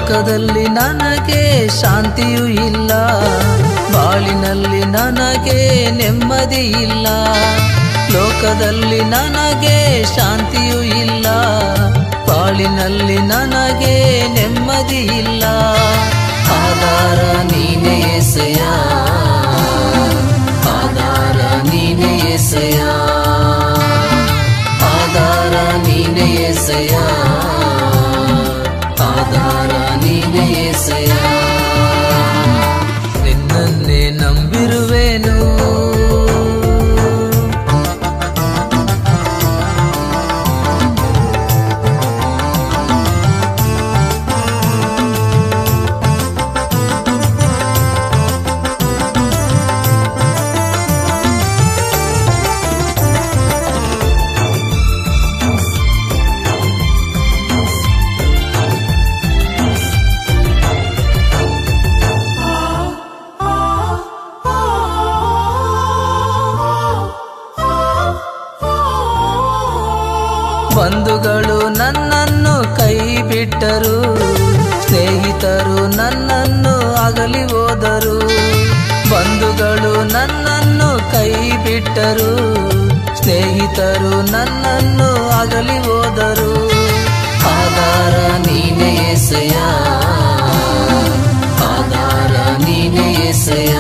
ಲೋಕದಲ್ಲಿ ನನಗೆ ಶಾಂತಿಯೂ ಇಲ್ಲ, ಬಾಳಿನಲ್ಲಿ ನನಗೆ ನೆಮ್ಮದಿ ಇಲ್ಲ. ಲೋಕದಲ್ಲಿ ನನಗೆ ಶಾಂತಿಯೂ ಇಲ್ಲ, ಬಾಳಿನಲ್ಲಿ ನನಗೆ ನೆಮ್ಮದಿ ಇಲ್ಲ. ಆಧಾರ ನೀನೇ యేసయ్య, ಆಧಾರ ನೀನೇ యేసయ్య, ಆಧಾರ ನೀನೇ యేసయ్య, ಆಧಾರ ನೀನೇ యేసయ్య. ನಿನ್ನನ್ನೇ ನಂಬಿರುವೆನು, ಬಂಧುಗಳು ನನ್ನನ್ನು ಕೈ ಬಿಟ್ಟರು, ಸ್ನೇಹಿತರು ನನ್ನನ್ನು ಅಗಲಿ ಹೋದರು. ಬಂಧುಗಳು ನನ್ನನ್ನು ಕೈ ಬಿಟ್ಟರು, ಸ್ನೇಹಿತರು ನನ್ನನ್ನು ಅಗಲಿ ಹೋದರು. ಆಧಾರ ನೀನೇ యేసయ్య, ಆಧಾರ ನೀನೇ యేసయ్య.